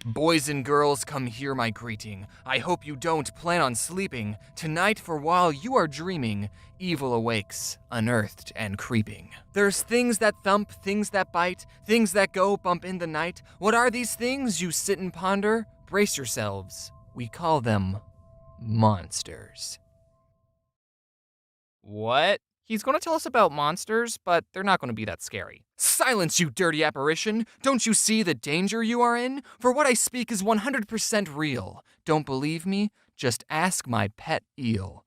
Boys and girls, come hear my greeting. I hope you don't plan on sleeping. Tonight, for while you are dreaming, evil awakes, unearthed and creeping. There's things that thump, things that bite, things that go bump in the night. What are these things? You sit and ponder? Brace yourselves. We call them monsters. What? He's going to tell us about monsters, but they're not going to be that scary. Silence, you dirty apparition! Don't you see the danger you are in? For what I speak is 100% real. Don't believe me? Just ask my pet eel.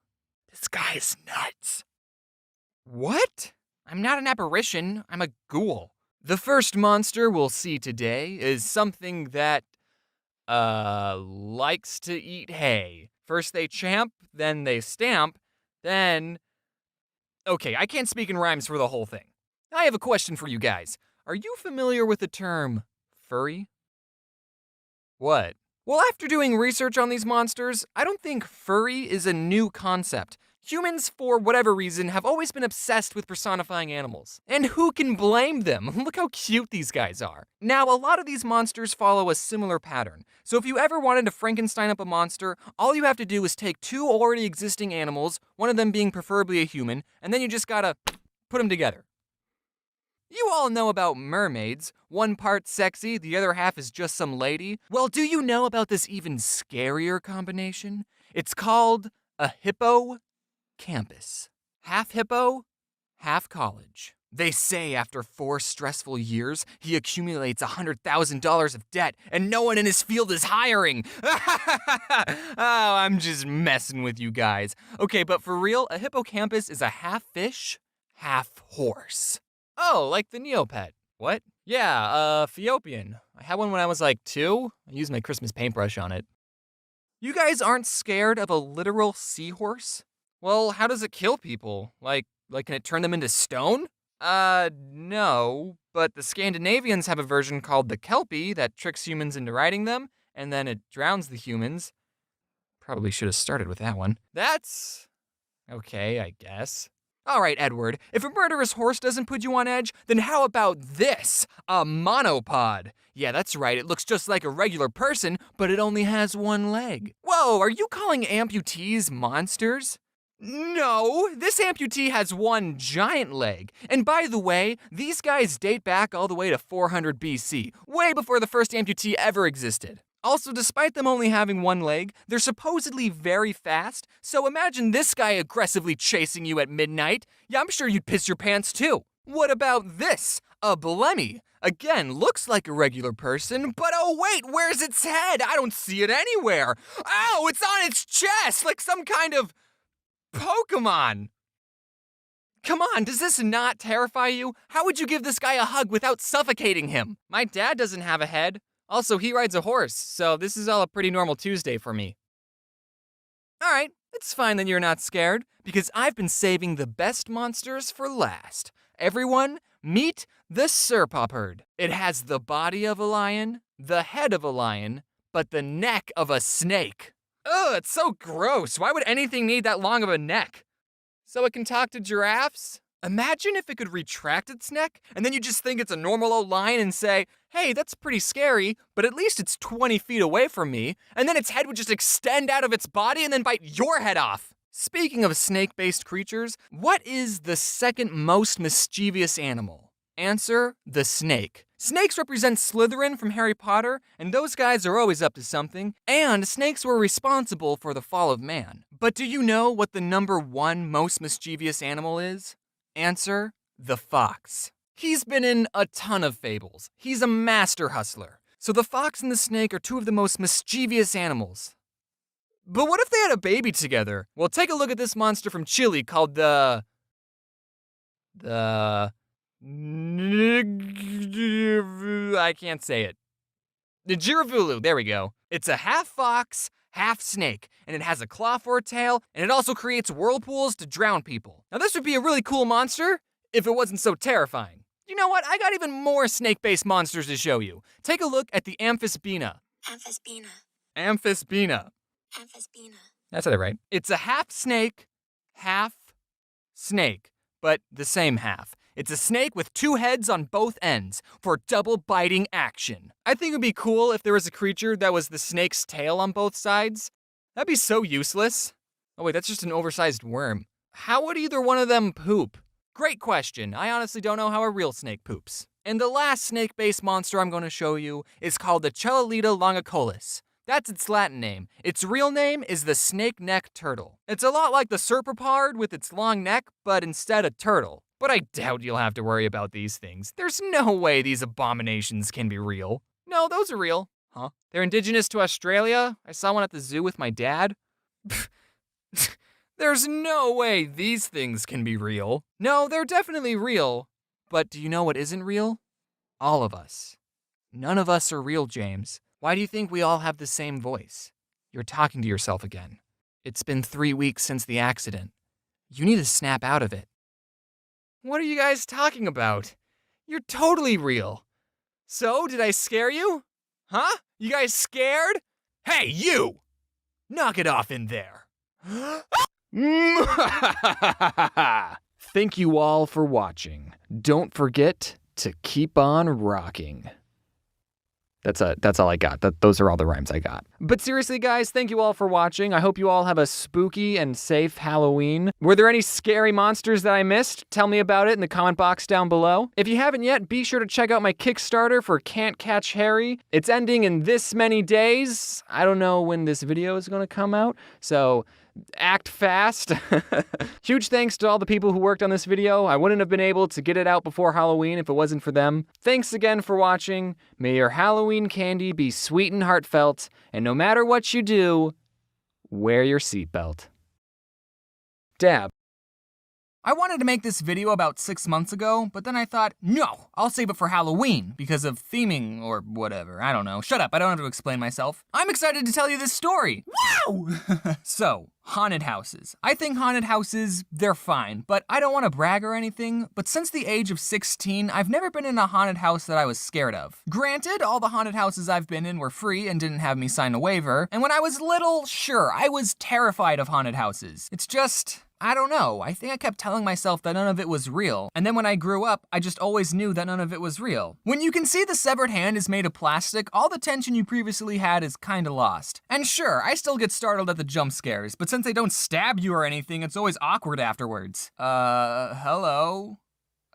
This guy is nuts. What? I'm not an apparition, I'm a ghoul. The first monster we'll see today is something that, likes to eat hay. First they champ, then they stamp, then... Okay, I can't speak in rhymes for the whole thing. I have a question for you guys. Are you familiar with the term furry? What? Well, after doing research on these monsters, I don't think furry is a new concept. Humans, for whatever reason, have always been obsessed with personifying animals. And who can blame them? Look how cute these guys are. Now, a lot of these monsters follow a similar pattern. So if you ever wanted to Frankenstein up a monster, all you have to do is take two already existing animals, one of them being preferably a human, and then you just gotta put them together. You all know about mermaids. One part sexy, the other half is just some lady. Well, do you know about this even scarier combination? It's called a hippocampus. Half hippo, half college. They say after 4 stressful years, he accumulates $100,000 of debt and no one in his field is hiring. Oh, I'm just messing with you guys. Okay, but for real, a hippocampus is a half fish, half horse. Oh, like the Neopet. What? Yeah, Ethiopian. I had one when I was like 2. I used my Christmas paintbrush on it. You guys aren't scared of a literal seahorse? Well, how does it kill people? Like can it turn them into stone? No, but the Scandinavians have a version called the Kelpie that tricks humans into riding them, and then it drowns the humans. Probably should have started with that one. That's okay, I guess. All right, Edward, if a murderous horse doesn't put you on edge, then how about this? A monopod. Yeah, that's right, it looks just like a regular person, but it only has one leg. Whoa, are you calling amputees monsters? No, this amputee has one giant leg. And by the way, these guys date back all the way to 400 BC, way before the first amputee ever existed. Also, despite them only having one leg, they're supposedly very fast, so imagine this guy aggressively chasing you at midnight. Yeah, I'm sure you'd piss your pants too. What about this? A Blemmy. Again, looks like a regular person, but oh wait, where's its head? I don't see it anywhere. Ow, it's on its chest, like some kind of Pokemon. Come on, does this not terrify you? How would you give this guy a hug without suffocating him? My dad doesn't have a head. Also, he rides a horse, so this is all a pretty normal Tuesday for me. Alright, it's fine that you're not scared, because I've been saving the best monsters for last. Everyone, meet the Serpopard. It has the body of a lion, the head of a lion, but the neck of a snake. Ugh, it's so gross. Why would anything need that long of a neck? So it can talk to giraffes? Imagine if it could retract its neck, and then you just think it's a normal old lion and say, hey, that's pretty scary, but at least it's 20 feet away from me, and then its head would just extend out of its body and then bite your head off. Speaking of snake-based creatures, what is the second most mischievous animal? Answer, the snake. Snakes represent Slytherin from Harry Potter, and those guys are always up to something, and snakes were responsible for the fall of man. But do you know what the number 1 most mischievous animal is? Answer, the fox. He's been in a ton of fables. He's a master hustler. So the fox and the snake are 2 of the most mischievous animals. But what if they had a baby together? Well, take a look at this monster from Chile called the I can't say it. The Giravulu, there we go. It's a half fox, half snake, and it has a claw for a tail, and it also creates whirlpools to drown people. Now this would be a really cool monster if it wasn't so terrifying. You know what? I got even more snake-based monsters to show you. Take a look at the Amphisbaena. Amphisbaena. Amphisbaena. Amphisbaena. That's it, right? It's a half snake, but the same half. It's a snake with 2 heads on both ends for double biting action. I think it would be cool if there was a creature that was the snake's tail on both sides. That'd be so useless. Oh wait, that's just an oversized worm. How would either one of them poop? Great question. I honestly don't know how a real snake poops. And the last snake-based monster I'm going to show you is called the Chelolita Longiculus. That's its Latin name. Its real name is the snake-neck turtle. It's a lot like the serpapard with its long neck, but instead a turtle. But I doubt you'll have to worry about these things. There's no way these abominations can be real. No, those are real. Huh? They're indigenous to Australia. I saw one at the zoo with my dad. There's no way these things can be real. No, they're definitely real. But do you know what isn't real? All of us. None of us are real, James. Why do you think we all have the same voice? You're talking to yourself again. It's been 3 weeks since the accident. You need to snap out of it. What are you guys talking about? You're totally real. So, did I scare you? Huh? You guys scared? Hey, you! Knock it off in there. Thank you all for watching. Don't forget to keep on rocking. That's all I got. Those are all the rhymes I got. But seriously, guys, thank you all for watching. I hope you all have a spooky and safe Halloween. Were there any scary monsters that I missed? Tell me about it in the comment box down below. If you haven't yet, be sure to check out my Kickstarter for Can't Catch Harry. It's ending in this many days. I don't know when this video is going to come out, so act fast. Huge thanks to all the people who worked on this video. I wouldn't have been able to get it out before Halloween if it wasn't for them. Thanks again for watching. May your Halloween candy be sweet and heartfelt, and no matter what you do, wear your seatbelt. Dab. I wanted to make this video about 6 months ago, but then I thought, no, I'll save it for Halloween because of theming or whatever. I don't know. Shut up, I don't have to explain myself. I'm excited to tell you this story. Wow! So, haunted houses. I think haunted houses, they're fine, but I don't want to brag or anything, but since the age of 16, I've never been in a haunted house that I was scared of. Granted, all the haunted houses I've been in were free and didn't have me sign a waiver, and when I was little, sure, I was terrified of haunted houses. It's just, I don't know, I think I kept telling myself that none of it was real, and then when I grew up, I just always knew that none of it was real. When you can see the severed hand is made of plastic, all the tension you previously had is kinda lost. And sure, I still get startled at the jump scares, but since they don't stab you or anything, it's always awkward afterwards. Hello?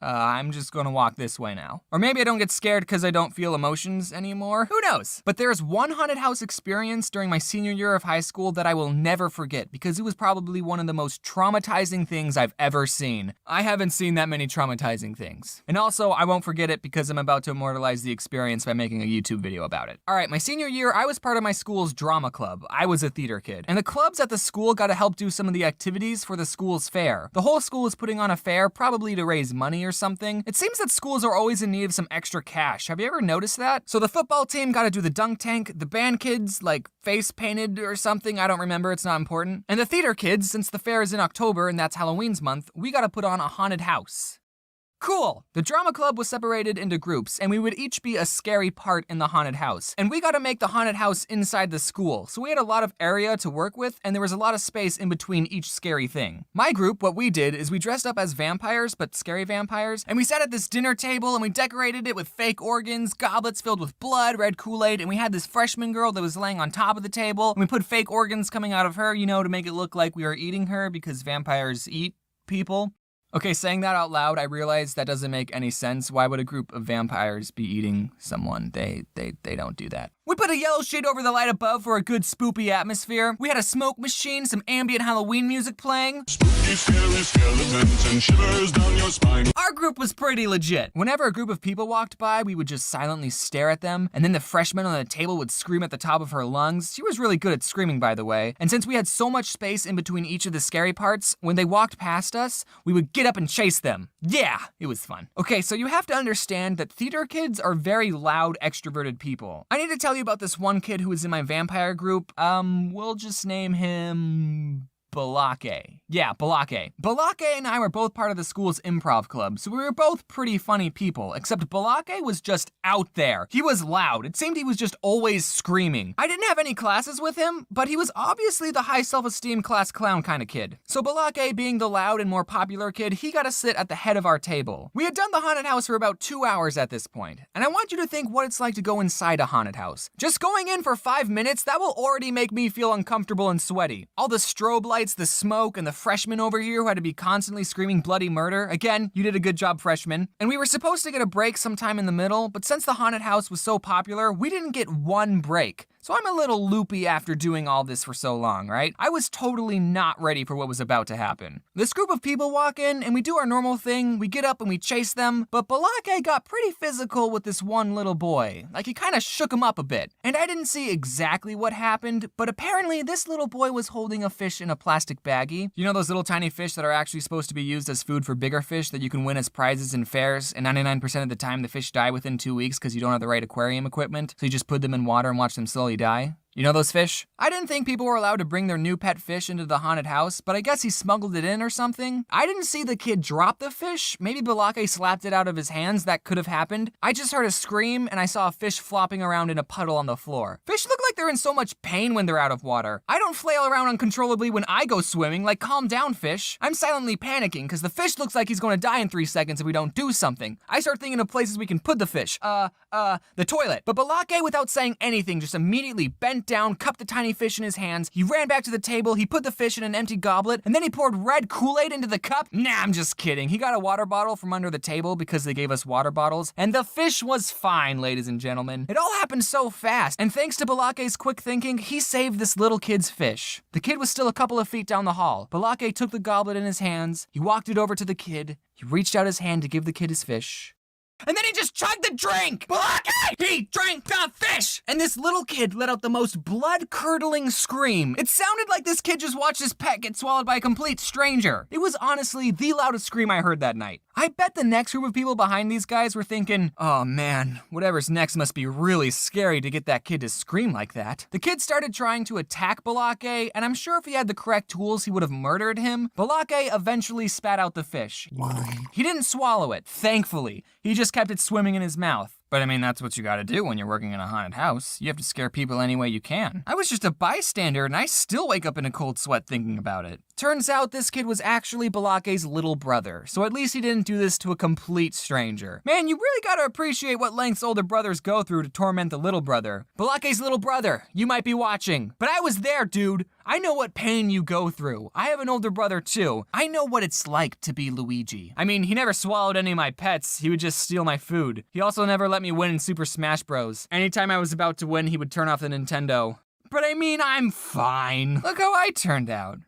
I'm just gonna walk this way now. Or maybe I don't get scared because I don't feel emotions anymore. Who knows? But there's one haunted house experience during my senior year of high school that I will never forget because it was probably one of the most traumatizing things I've ever seen. I haven't seen that many traumatizing things. And also, I won't forget it because I'm about to immortalize the experience by making a YouTube video about it. All right, my senior year, I was part of my school's drama club. I was a theater kid. And the clubs at the school got to help do some of the activities for the school's fair. The whole school was putting on a fair, probably to raise money or something. It seems that schools are always in need of some extra cash. Have you ever noticed that? So the football team got to do the dunk tank, the band kids, like, face painted or something, I don't remember, it's not important. And the theater kids, since the fair is in October and that's Halloween's month, we got to put on a haunted house. Cool! The drama club was separated into groups, and we would each be a scary part in the haunted house. And we got to make the haunted house inside the school, so we had a lot of area to work with, and there was a lot of space in between each scary thing. My group, what we did is we dressed up as vampires, but scary vampires, and we sat at this dinner table and we decorated it with fake organs, goblets filled with blood, red Kool-Aid, and we had this freshman girl that was laying on top of the table, and we put fake organs coming out of her, you know, to make it look like we were eating her because vampires eat people. Okay, saying that out loud, I realize that doesn't make any sense. Why would a group of vampires be eating someone? They don't do that. We put a yellow shade over the light above for a good spoopy atmosphere. We had a smoke machine, some ambient Halloween music playing. Spooky, scary skeletons and shivers down your spine. Our group was pretty legit. Whenever a group of people walked by, we would just silently stare at them, and then the freshman on the table would scream at the top of her lungs. She was really good at screaming, by the way. And since we had so much space in between each of the scary parts, when they walked past us, we would get up and chase them. Yeah, it was fun. Okay, so you have to understand that theater kids are very loud, extroverted people. I need to tell you about this one kid who was in my vampire group. We'll just name him Balake. Yeah, Balake. Balake and I were both part of the school's improv club, so we were both pretty funny people, except Balake was just out there. He was loud. It seemed he was just always screaming. I didn't have any classes with him, but he was obviously the high self-esteem class clown kind of kid. So Balake, being the loud and more popular kid, he got to sit at the head of our table. We had done the haunted house for about 2 hours at this point, and I want you to think what it's like to go inside a haunted house. Just going in for 5 minutes, that will already make me feel uncomfortable and sweaty. All the strobe lights, the smoke, and the freshmen over here who had to be constantly screaming bloody murder. Again, you did a good job, freshman. And we were supposed to get a break sometime in the middle, but since the haunted house was so popular, we didn't get one break. So I'm a little loopy after doing all this for so long, right? I was totally not ready for what was about to happen. This group of people walk in and we do our normal thing, we get up and we chase them, but Balake got pretty physical with this one little boy. Like he kind of shook him up a bit. And I didn't see exactly what happened, but apparently this little boy was holding a fish in a plastic baggie. You know those little tiny fish that are actually supposed to be used as food for bigger fish that you can win as prizes in fairs, and 99% of the time the fish die within 2 weeks because you don't have the right aquarium equipment, so you just put them in water and watch them slowly die? You know those fish? I didn't think people were allowed to bring their new pet fish into the haunted house, but I guess he smuggled it in or something. I didn't see the kid drop the fish. Maybe Balake slapped it out of his hands. That could have happened. I just heard a scream and I saw a fish flopping around in a puddle on the floor. Fish look like they're in so much pain when they're out of water. I don't flail around uncontrollably when I go swimming, like calm down, fish. I'm silently panicking because the fish looks like he's going to die in 3 seconds if we don't do something. I start thinking of places we can put the fish. The toilet. But Balake, without saying anything, just immediately bent down, cupped the tiny fish in his hands. He ran back to the table, he put the fish in an empty goblet, and then he poured red Kool-Aid into the cup. Nah, I'm just kidding. He got a water bottle from under the table because they gave us water bottles, and the fish was fine, ladies and gentlemen. It all happened so fast, and thanks to Balake's quick thinking, he saved this little kid's fish. The kid was still a couple of feet down the hall. Balake took the goblet in his hands, he walked it over to the kid, he reached out his hand to give the kid his fish. And then he just chugged the drink! Balake! He drank the fish! And this little kid let out the most blood-curdling scream. It sounded like this kid just watched his pet get swallowed by a complete stranger. It was honestly the loudest scream I heard that night. I bet the next group of people behind these guys were thinking, oh man, whatever's next must be really scary to get that kid to scream like that. The kid started trying to attack Balake, and I'm sure if he had the correct tools, he would have murdered him. Balake eventually spat out the fish. He didn't swallow it, thankfully. He just kept it swimming in his mouth. But I mean, that's what you gotta do when you're working in a haunted house. You have to scare people any way you can. I was just a bystander and I still wake up in a cold sweat thinking about it. Turns out this kid was actually Balake's little brother, so at least he didn't do this to a complete stranger. Man, you really gotta appreciate what lengths older brothers go through to torment the little brother. Balake's little brother, you might be watching, but I was there, dude. I know what pain you go through. I have an older brother too. I know what it's like to be Luigi. I mean, he never swallowed any of my pets. He would just steal my food. He also never let me win in Super Smash Bros. Anytime I was about to win, he would turn off the Nintendo. But I mean, I'm fine. Look how I turned out.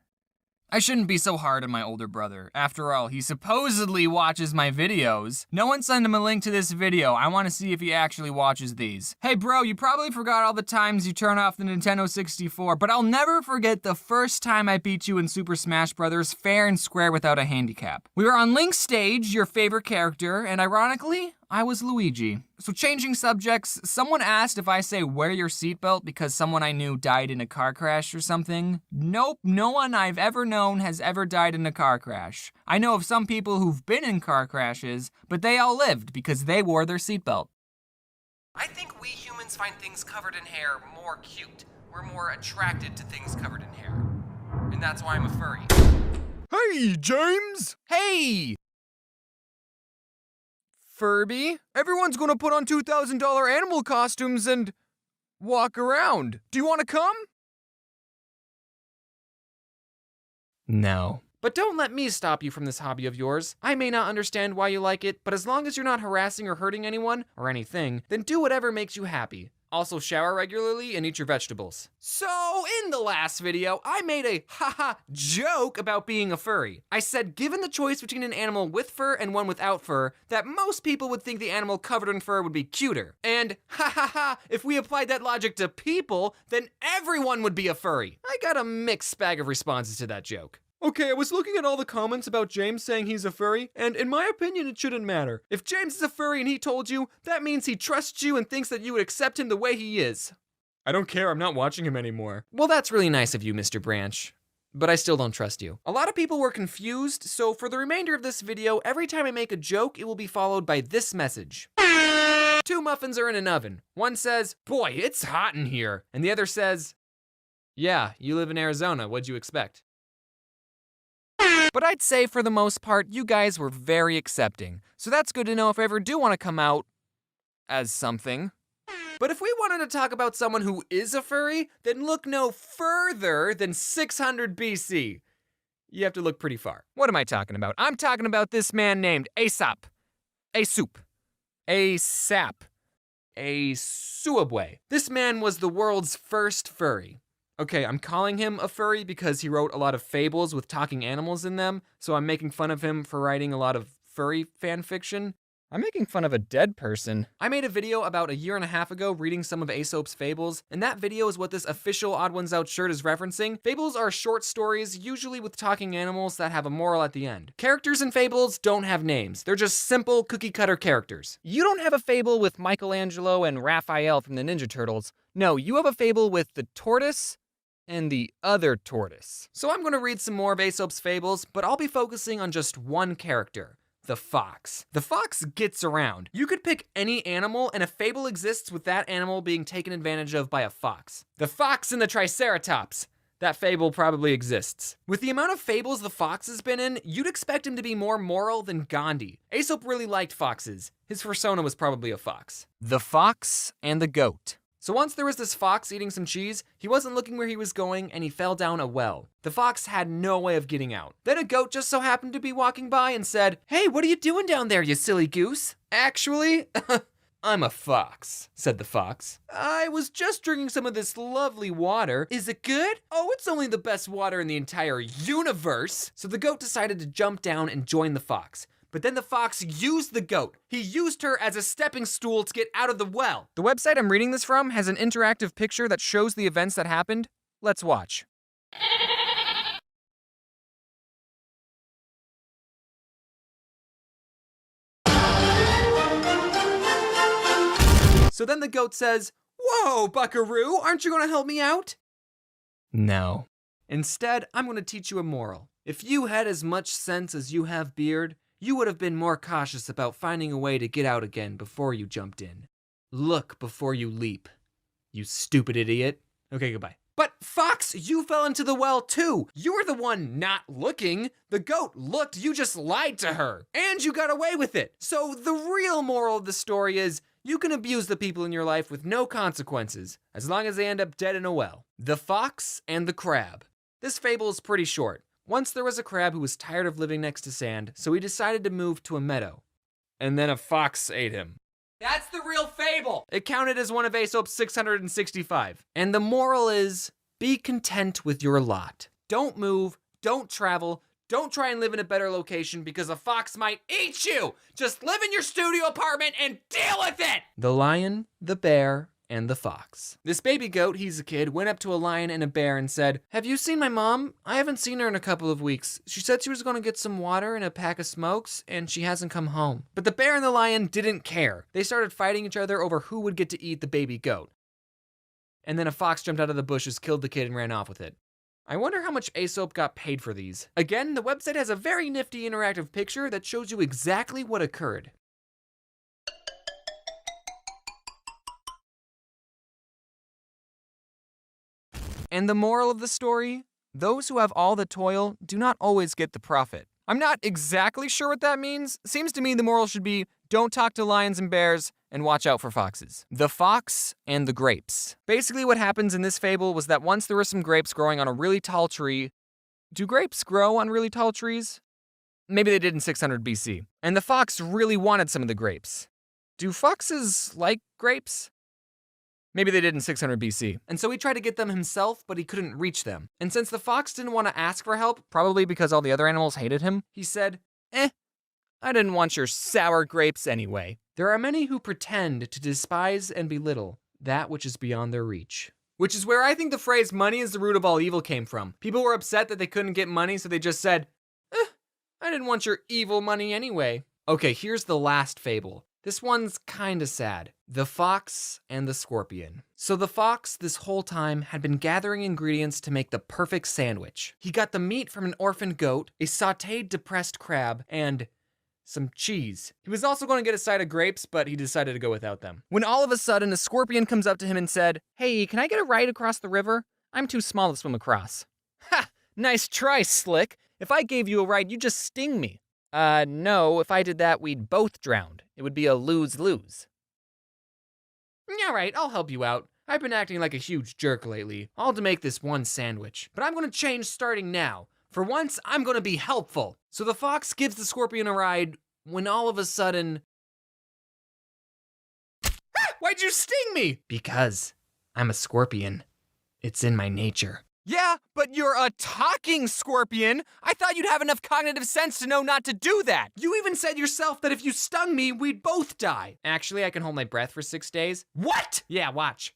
I shouldn't be so hard on my older brother. After all, he supposedly watches my videos. No one send him a link to this video. I want to see if he actually watches these. Hey bro, you probably forgot all the times you turn off the Nintendo 64, but I'll never forget the first time I beat you in Super Smash Bros. Fair and square without a handicap. We were on Link's stage, your favorite character, and ironically, I was Luigi. So changing subjects, someone asked if I say wear your seatbelt because someone I knew died in a car crash or something. Nope, no one I've ever known has ever died in a car crash. I know of some people who've been in car crashes, but they all lived because they wore their seatbelt. I think we humans find things covered in hair more cute. We're more attracted to things covered in hair. And that's why I'm a furry. Hey, James! Hey! Furby, everyone's gonna put on $2,000 animal costumes and walk around. Do you wanna come? No. But don't let me stop you from this hobby of yours. I may not understand why you like it, but as long as you're not harassing or hurting anyone, or anything, then do whatever makes you happy. Also shower regularly and eat your vegetables. So, in the last video, I made a haha joke about being a furry. I said given the choice between an animal with fur and one without fur, that most people would think the animal covered in fur would be cuter. And if we applied that logic to people, then everyone would be a furry. I got a mixed bag of responses to that joke. Okay, I was looking at all the comments about James saying he's a furry, and in my opinion, it shouldn't matter. If James is a furry and he told you, that means he trusts you and thinks that you would accept him the way he is. I don't care, I'm not watching him anymore. Well, that's really nice of you, Mr. Branch. but I still don't trust you. A lot of people were confused, so for the remainder of this video, every time I make a joke, it will be followed by this message. 2 muffins are in an oven. One says, "Boy, it's hot in here." And the other says, "Yeah, you live in Arizona, what'd you expect?" But I'd say for the most part, you guys were very accepting. So that's good to know if I ever do want to come out as something. But if we wanted to talk about someone who is a furry, then look no further than 600 BC. You have to look pretty far. What am I talking about? I'm talking about this man named Aesop. Aesop. Asuabwe. This man was the world's first furry. Okay, I'm calling him a furry because he wrote a lot of fables with talking animals in them, so I'm making fun of him for writing a lot of furry fan fiction. I'm making fun of a dead person. I made a video about 1.5 years ago reading some of Aesop's fables, and that video is what this official Odd Ones Out shirt is referencing. Fables are short stories, usually with talking animals that have a moral at the end. Characters in fables don't have names. They're just simple cookie-cutter characters. You don't have a fable with Michelangelo and Raphael from the Ninja Turtles. No, you have a fable with the tortoise and the other tortoise. So I'm gonna read some more of Aesop's fables, but I'll be focusing on just one character. The fox. The fox gets around. You could pick any animal and a fable exists with that animal being taken advantage of by a fox. The fox and the Triceratops. That fable probably exists. With the amount of fables the fox has been in, you'd expect him to be more moral than Gandhi. Aesop really liked foxes. His persona was probably a fox. The fox and the goat. So once there was this fox eating some cheese, he wasn't looking where he was going and he fell down a well. The fox had no way of getting out. Then a goat just so happened to be walking by and said, "Hey, what are you doing down there, you silly goose?" "Actually, I'm a fox," said the fox. "I was just drinking some of this lovely water. Is it good?" "Oh, it's only the best water in the entire universe." So the goat decided to jump down and join the fox. But then the fox used the goat. He used her as a stepping stool to get out of the well. The website I'm reading this from has an interactive picture that shows the events that happened. Let's watch. So then the goat says, "Whoa, buckaroo, aren't you gonna help me out?" No. "Instead, I'm gonna teach you a moral. If you had as much sense as you have beard, you would have been more cautious about finding a way to get out again before you jumped in. Look before you leap, you stupid idiot." Okay, goodbye. "But fox, you fell into the well too. You were the one not looking. The goat looked, you just lied to her. And you got away with it. So the real moral of the story is, you can abuse the people in your life with no consequences, as long as they end up dead in a well." The fox and the crab. This fable is pretty short. Once there was a crab who was tired of living next to sand, so he decided to move to a meadow. And then a fox ate him. That's the real fable! It counted as one of Aesop's 665. And the moral is, be content with your lot. Don't move, don't travel, don't try and live in a better location because a fox might eat you! Just live in your studio apartment and deal with it! The lion, the bear, and the fox. This baby goat, he's a kid, went up to a lion and a bear and said, "Have you seen my mom? I haven't seen her in a couple of weeks. She said she was gonna get some water and a pack of smokes, and she hasn't come home." But the bear and the lion didn't care. They started fighting each other over who would get to eat the baby goat. And then a fox jumped out of the bushes, killed the kid, and ran off with it. I wonder how much Aesop got paid for these. Again, the website has a very nifty interactive picture that shows you exactly what occurred. And the moral of the story? Those who have all the toil do not always get the profit. I'm not exactly sure what that means. Seems to me the moral should be, don't talk to lions and bears, and watch out for foxes. The fox and the grapes. Basically what happens in this fable was that once there were some grapes growing on a really tall tree. Do grapes grow on really tall trees? Maybe they did in 600 BC. And the fox really wanted some of the grapes. Do foxes like grapes? Maybe they did in 600 BC. And so he tried to get them himself, but he couldn't reach them. And since the fox didn't want to ask for help, probably because all the other animals hated him, he said, I didn't want your sour grapes anyway. There are many who pretend to despise and belittle that which is beyond their reach. Which is where I think the phrase money is the root of all evil came from. People were upset that they couldn't get money, so they just said, I didn't want your evil money anyway. Okay, here's the last fable. This one's kinda sad. The fox and the scorpion. So the fox this whole time had been gathering ingredients to make the perfect sandwich. He got the meat from an orphaned goat, a sauteed depressed crab, and some cheese. He was also going to get a side of grapes, but he decided to go without them. When all of a sudden a scorpion comes up to him and said, "Hey, can I get a ride across the river? I'm too small to swim across." "Ha! Nice try, Slick. If I gave you a ride, you'd just sting me." No, if I did that, we'd both drown. It would be a lose-lose." "Alright, I'll help you out. I've been acting like a huge jerk lately, all to make this one sandwich. But I'm gonna change starting now. For once, I'm gonna be helpful." So the fox gives the scorpion a ride when all of a sudden... "Why'd you sting me?" "Because I'm a scorpion. It's in my nature." "Yeah, but you're a talking scorpion. I thought you'd have enough cognitive sense to know not to do that. You even said yourself that if you stung me, we'd both die." "Actually, I can hold my breath for 6 days. "What?" "Yeah, watch."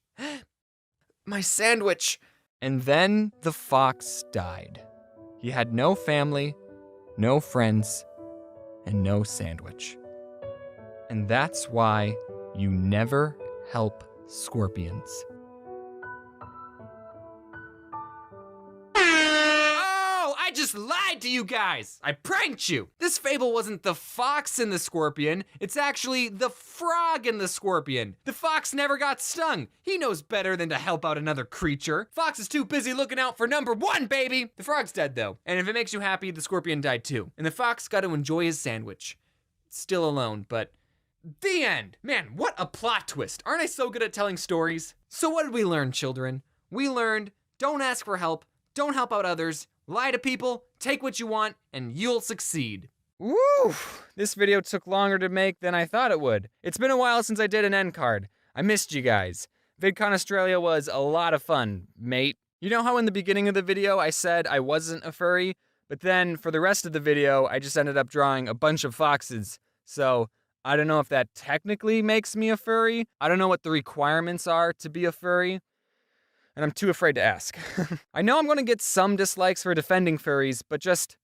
"My sandwich." And then the fox died. He had no family, no friends, and no sandwich. And that's why you never help scorpions. I just lied to you guys! I pranked you! This fable wasn't the fox and the scorpion, it's actually the frog and the scorpion. The fox never got stung. He knows better than to help out another creature. Fox is too busy looking out for number 1, baby! The frog's dead though, and if it makes you happy, the scorpion died too. And the fox got to enjoy his sandwich. Still alone, but the end! Man, what a plot twist! Aren't I so good at telling stories? So what did we learn, children? We learned, don't ask for help, don't help out others, lie to people, take what you want, and you'll succeed. Woo! This video took longer to make than I thought it would. It's been a while since I did an end card. I missed you guys. VidCon Australia was a lot of fun, mate. You know how in the beginning of the video I said I wasn't a furry? But then for the rest of the video, I just ended up drawing a bunch of foxes. So I don't know if that technically makes me a furry. I don't know what the requirements are to be a furry. And I'm too afraid to ask. I know I'm gonna get some dislikes for defending furries, but just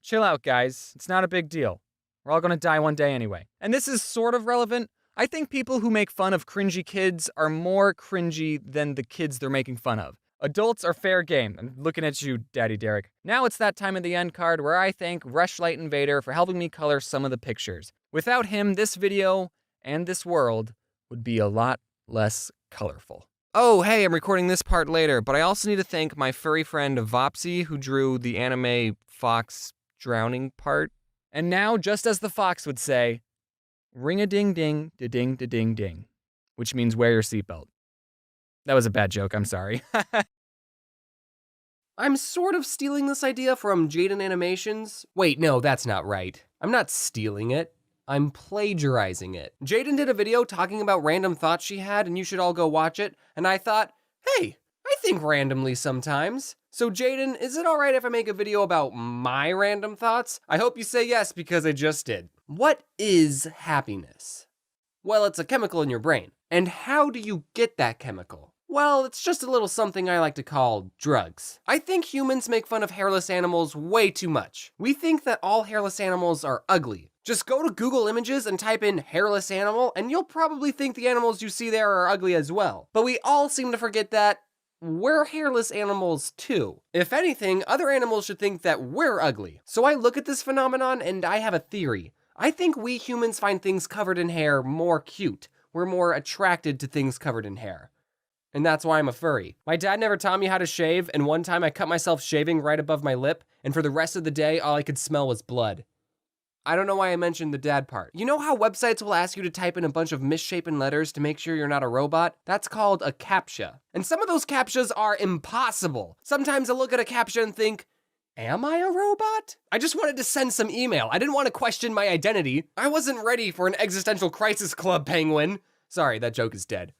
chill out, guys. It's not a big deal. We're all gonna die one day anyway. And this is sort of relevant. I think people who make fun of cringy kids are more cringy than the kids they're making fun of. Adults are fair game. I'm looking at you, Daddy Derek. Now it's that time of the end card where I thank Rushlight Invader for helping me color some of the pictures. Without him, this video and this world would be a lot less colorful. Oh, hey, I'm recording this part later, but I also need to thank my furry friend Vopsy, who drew the anime fox drowning part. And now, just as the fox would say, ring-a-ding-ding, da-ding-da-ding-ding, which means wear your seatbelt. That was a bad joke, I'm sorry. I'm sort of stealing this idea from Jaden Animations. Wait, no, that's not right. I'm not stealing it. I'm plagiarizing it. Jaden did a video talking about random thoughts she had, and you should all go watch it. And I thought, hey, I think randomly sometimes. So Jaden, is it all right if I make a video about my random thoughts? I hope you say yes, because I just did. What is happiness? Well, it's a chemical in your brain. And how do you get that chemical? Well, it's just a little something I like to call drugs. I think humans make fun of hairless animals way too much. We think that all hairless animals are ugly. Just go to Google Images and type in hairless animal, and you'll probably think the animals you see there are ugly as well. But we all seem to forget that we're hairless animals too. If anything, other animals should think that we're ugly. So I look at this phenomenon and I have a theory. I think we humans find things covered in hair more cute. We're more attracted to things covered in hair. And that's why I'm a furry. My dad never taught me how to shave, and one time I cut myself shaving right above my lip, and for the rest of the day, all I could smell was blood. I don't know why I mentioned the dad part. You know how websites will ask you to type in a bunch of misshapen letters to make sure you're not a robot? That's called a CAPTCHA. And some of those CAPTCHAs are impossible. Sometimes I look at a CAPTCHA and think, am I a robot? I just wanted to send some email. I didn't want to question my identity. I wasn't ready for an existential crisis, Club Penguin. Sorry, that joke is dead.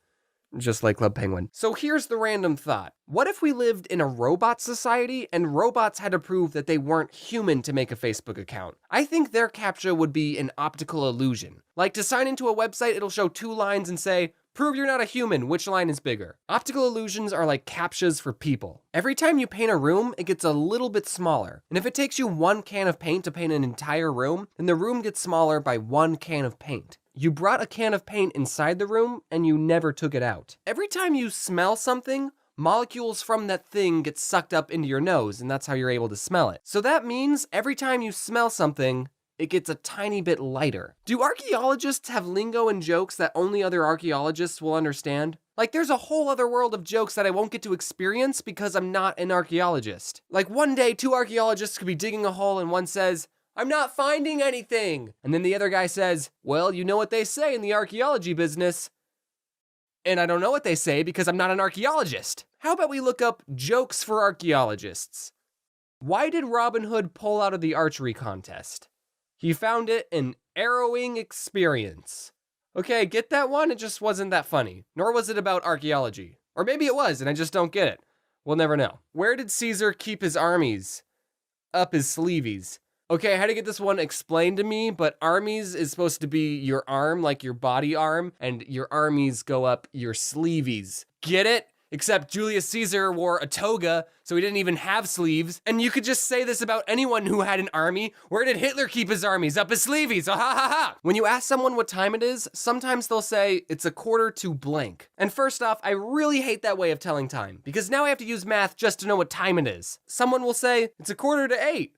Just like Club Penguin. So here's the random thought. What if we lived in a robot society and robots had to prove that they weren't human to make a Facebook account? I think their CAPTCHA would be an optical illusion. Like to sign into a website, it'll show 2 lines and say, Prove you're not a human. Which line is bigger? Optical illusions are like captchas for people. Every time you paint a room, it gets a little bit smaller. And if it takes you 1 can of paint to paint an entire room, then the room gets smaller by 1 can of paint. You brought a can of paint inside the room and you never took it out. Every time you smell something, molecules from that thing get sucked up into your nose, and that's how you're able to smell it. So that means every time you smell something, it gets a tiny bit lighter. Do archaeologists have lingo and jokes that only other archaeologists will understand? Like, there's a whole other world of jokes that I won't get to experience because I'm not an archaeologist. Like, one day, 2 archaeologists could be digging a hole and one says, "I'm not finding anything." And then the other guy says, "Well, you know what they say in the archaeology business." And I don't know what they say because I'm not an archaeologist. How about we look up jokes for archaeologists? Why did Robin Hood pull out of the archery contest? He found it an harrowing experience. Okay, get that one? It just wasn't that funny. Nor was it about archaeology. Or maybe it was, and I just don't get it. We'll never know. Where did Caesar keep his armies? Up his sleeveys. Okay, I had to get this one explained to me, but armies is supposed to be your arm, like your body arm, and your armies go up your sleeveys. Get it? Except Julius Caesar wore a toga, so he didn't even have sleeves. And you could just say this about anyone who had an army. Where did Hitler keep his armies? Up his sleeveys, ah ha ha ha! When you ask someone what time it is, sometimes they'll say, it's 1:45 blank. And first off, I really hate that way of telling time, because now I have to use math just to know what time it is. Someone will say, it's 7:45.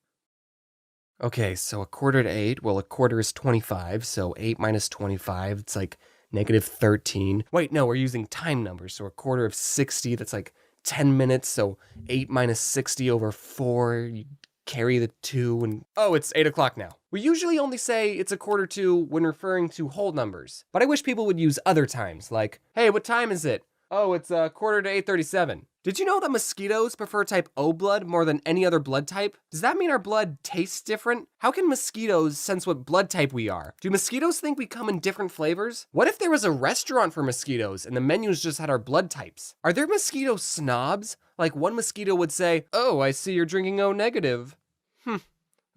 Okay, so 7:45, well, 1/4 is 25, so 8 minus 25, it's like -13. Wait, no, we're using time numbers, so 1/4 of 60, that's like 10 minutes, so 8 minus 60 over 4, you carry the 2, and oh, it's 8 o'clock now. We usually only say it's 1:45 when referring to whole numbers, but I wish people would use other times, like, hey, what time is it? Oh, it's 8:37. Did you know that mosquitoes prefer type O blood more than any other blood type? Does that mean our blood tastes different? How can mosquitoes sense what blood type we are? Do mosquitoes think we come in different flavors? What if there was a restaurant for mosquitoes and the menus just had our blood types? Are there mosquito snobs? Like one mosquito would say, "Oh, I see you're drinking O negative."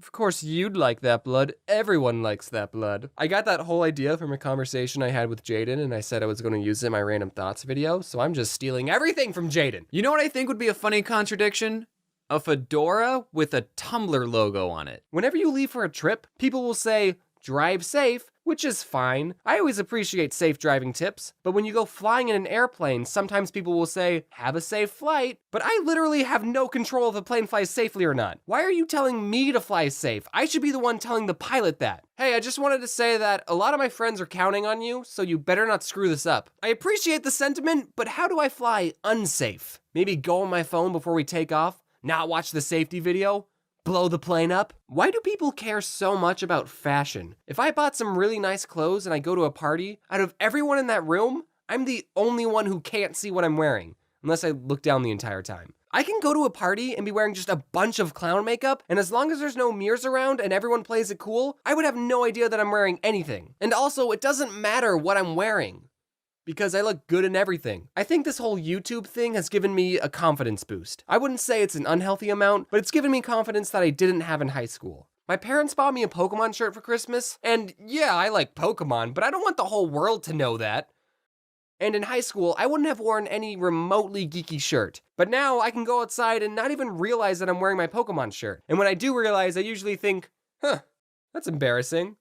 Of course you'd like that blood. Everyone likes that blood. I got that whole idea from a conversation I had with Jaden, and I said I was going to use it in my random thoughts video, so I'm just stealing everything from Jaden. You know what I think would be a funny contradiction? A fedora with a Tumblr logo on it. Whenever you leave for a trip, people will say, drive safe, which is fine. I always appreciate safe driving tips, but when you go flying in an airplane, sometimes people will say, have a safe flight, but I literally have no control if the plane flies safely or not. Why are you telling me to fly safe? I should be the one telling the pilot that. Hey, I just wanted to say that a lot of my friends are counting on you, so you better not screw this up. I appreciate the sentiment, but how do I fly unsafe? Maybe go on my phone before we take off, not watch the safety video? Blow the plane up? Why do people care so much about fashion? If I bought some really nice clothes and I go to a party, out of everyone in that room, I'm the only one who can't see what I'm wearing, unless I look down the entire time. I can go to a party and be wearing just a bunch of clown makeup, and as long as there's no mirrors around and everyone plays it cool, I would have no idea that I'm wearing anything. And also, it doesn't matter what I'm wearing, because I look good in everything. I think this whole YouTube thing has given me a confidence boost. I wouldn't say it's an unhealthy amount, but it's given me confidence that I didn't have in high school. My parents bought me a Pokemon shirt for Christmas, and yeah, I like Pokemon, but I don't want the whole world to know that. And in high school, I wouldn't have worn any remotely geeky shirt. But now I can go outside and not even realize that I'm wearing my Pokemon shirt. And when I do realize, I usually think, that's embarrassing.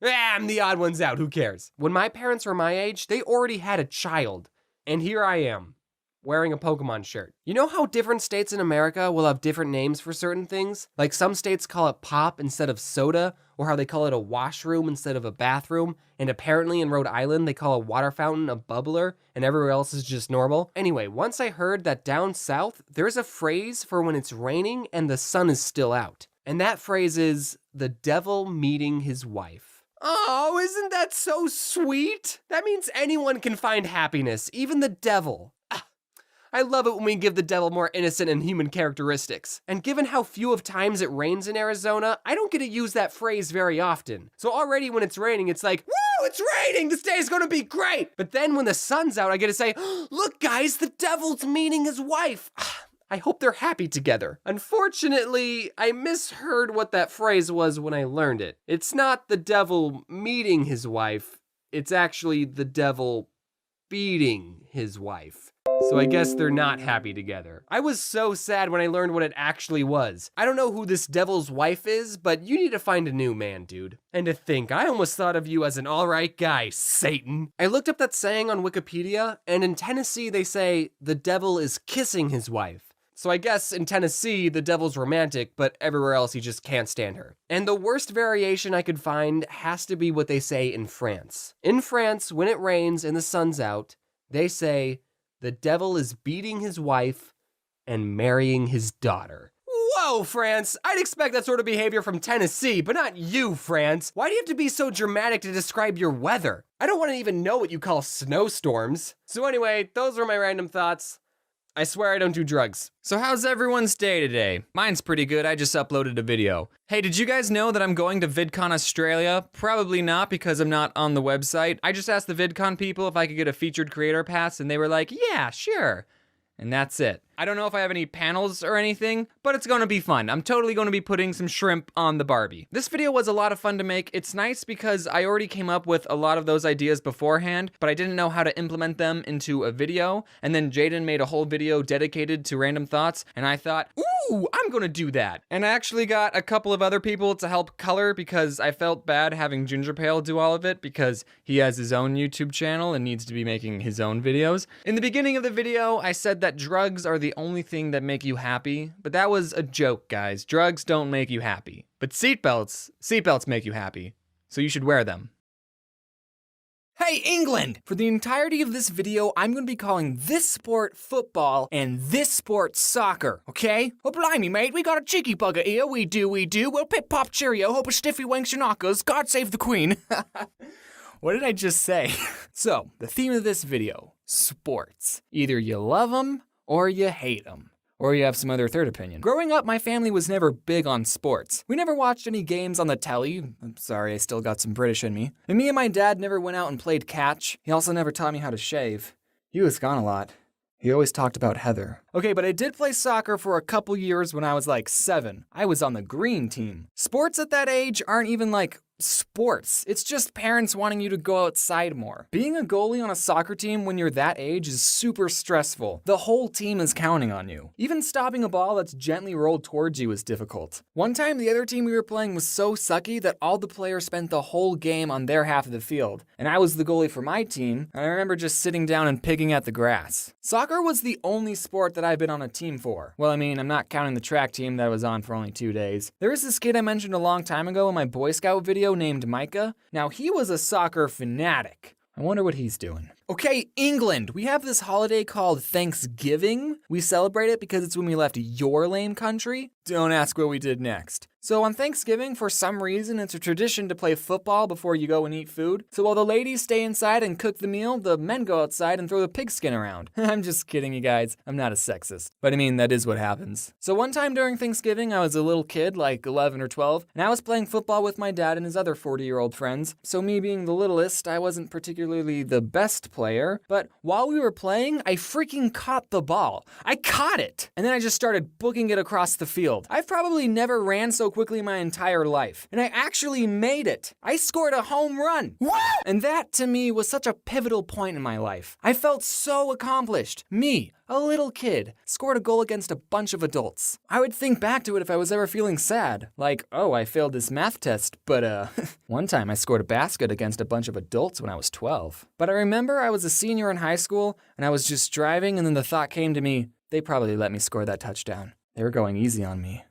I'm the odd ones out, who cares? When my parents were my age, they already had a child. And here I am, wearing a Pokemon shirt. You know how different states in America will have different names for certain things? Like some states call it pop instead of soda, or how they call it a washroom instead of a bathroom, and apparently in Rhode Island they call a water fountain a bubbler, and everywhere else is just normal. Anyway, once I heard that down south, there's a phrase for when it's raining and the sun is still out. And that phrase is, the devil meeting his wife. Oh, isn't that so sweet? That means anyone can find happiness, even the devil. I love it when we give the devil more innocent and human characteristics. And given how few of times it rains in Arizona, I don't get to use that phrase very often. So already when it's raining, it's like, woo, it's raining, this day is gonna be great. But then when the sun's out, I get to say, look guys, the devil's meeting his wife. I hope they're happy together. Unfortunately, I misheard what that phrase was when I learned it. It's not the devil meeting his wife, it's actually the devil beating his wife. So I guess they're not happy together. I was so sad when I learned what it actually was. I don't know who this devil's wife is, but you need to find a new man, dude. And to think, I almost thought of you as an alright guy, Satan. I looked up that saying on Wikipedia, and in Tennessee they say, the devil is kissing his wife. So I guess in Tennessee, the devil's romantic, but everywhere else he just can't stand her. And the worst variation I could find has to be what they say in France. In France, when it rains and the sun's out, they say, the devil is beating his wife and marrying his daughter. Whoa, France! I'd expect that sort of behavior from Tennessee, but not you, France. Why do you have to be so dramatic to describe your weather? I don't want to even know what you call snowstorms. So anyway, those were my random thoughts. I swear I don't do drugs. So how's everyone's day today? Mine's pretty good, I just uploaded a video. Hey, did you guys know that I'm going to VidCon Australia? Probably not because I'm not on the website. I just asked the VidCon people if I could get a featured creator pass and they were like, yeah, sure. And that's it. I don't know if I have any panels or anything, but it's gonna be fun. I'm totally gonna be putting some shrimp on the Barbie. This video was a lot of fun to make. It's nice because I already came up with a lot of those ideas beforehand, but I didn't know how to implement them into a video. And then Jaden made a whole video dedicated to random thoughts, and I thought, ooh, I'm gonna do that. And I actually got a couple of other people to help color because I felt bad having Gingerpale do all of it because he has his own YouTube channel and needs to be making his own videos. In the beginning of the video, I said that drugs are the only thing that make you happy, but that was a joke, guys. Drugs don't make you happy. But seatbelts make you happy. So you should wear them. Hey, England! For the entirety of this video, I'm going to be calling this sport football and this sport soccer, okay? Oh, blimey, mate, we got a cheeky bugger here. We do. Well, pip pop cheerio, hope a stiffy wanks your knockers. God save the queen. What did I just say? So, the theme of this video, sports. Either you love them or you hate them. Or you have some other third opinion. Growing up, my family was never big on sports. We never watched any games on the telly. I'm sorry, I still got some British in me. And me and my dad never went out and played catch. He also never taught me how to shave. He was gone a lot. He always talked about Heather. Okay, but I did play soccer for a couple years when I was like 7. I was on the green team. Sports at that age aren't even like sports. It's just parents wanting you to go outside more. Being a goalie on a soccer team when you're that age is super stressful. The whole team is counting on you. Even stopping a ball that's gently rolled towards you is difficult. One time, the other team we were playing was so sucky that all the players spent the whole game on their half of the field. And I was the goalie for my team, and I remember just sitting down and picking at the grass. Soccer was the only sport that I've been on a team for. Well, I mean, I'm not counting the track team that I was on for only 2 days. There was this kid I mentioned a long time ago in my Boy Scout video named Micah. Now, he was a soccer fanatic. I wonder what he's doing. Okay, England, we have this holiday called Thanksgiving. We celebrate it because it's when we left your lame country. Don't ask what we did next. So on Thanksgiving, for some reason, it's a tradition to play football before you go and eat food. So while the ladies stay inside and cook the meal, the men go outside and throw the pigskin around. I'm just kidding, you guys. I'm not a sexist. But I mean, that is what happens. So one time during Thanksgiving, I was a little kid, like 11 or 12, and I was playing football with my dad and his other 40-year-old friends. So me being the littlest, I wasn't particularly the best player, but while we were playing, I freaking caught the ball. I caught it! And then I just started booking it across the field. I've probably never ran so quickly my entire life. And I actually made it. I scored a home run. Woo! And that, to me, was such a pivotal point in my life. I felt so accomplished. Me, a little kid, scored a goal against a bunch of adults. I would think back to it if I was ever feeling sad. Like, oh, I failed this math test, but one time I scored a basket against a bunch of adults when I was 12. But I remember I was a senior in high school, and I was just driving, and then the thought came to me, they probably let me score that touchdown. They were going easy on me.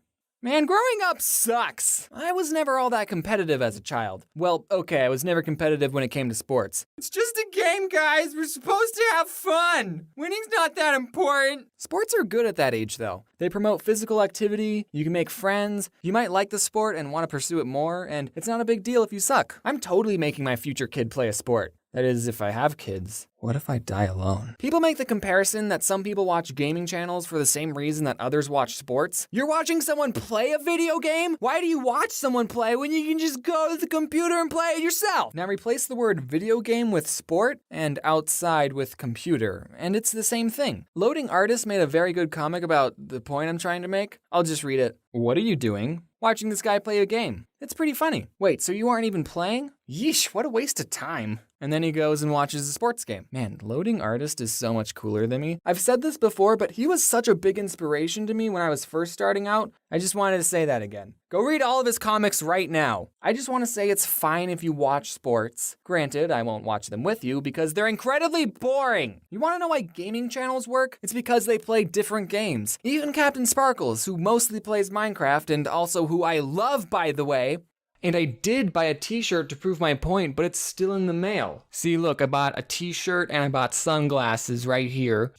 Man, growing up sucks. I was never all that competitive as a child. Well, okay, I was never competitive when it came to sports. It's just a game, guys. We're supposed to have fun. Winning's not that important. Sports are good at that age, though. They promote physical activity, you can make friends, you might like the sport and want to pursue it more, and it's not a big deal if you suck. I'm totally making my future kid play a sport. That is, if I have kids. What if I die alone? People make the comparison that some people watch gaming channels for the same reason that others watch sports. You're watching someone play a video game? Why do you watch someone play when you can just go to the computer and play it yourself? Now replace the word video game with sport and outside with computer, and it's the same thing. Loading Artist made a very good comic about the point I'm trying to make. I'll just read it. What are you doing? Watching this guy play a game. It's pretty funny. Wait, so you aren't even playing? Yeesh, what a waste of time. And then he goes and watches a sports game. Man, Loading Artist is so much cooler than me. I've said this before, but he was such a big inspiration to me when I was first starting out. I just wanted to say that again. Go read all of his comics right now. I just want to say it's fine if you watch sports. Granted, I won't watch them with you because they're incredibly boring. You want to know why gaming channels work? It's because they play different games. Even Captain Sparkles, who mostly plays Minecraft and also who I love, by the way. And I did buy a t-shirt to prove my point, but it's still in the mail. See, look, I bought a t-shirt and I bought sunglasses right here.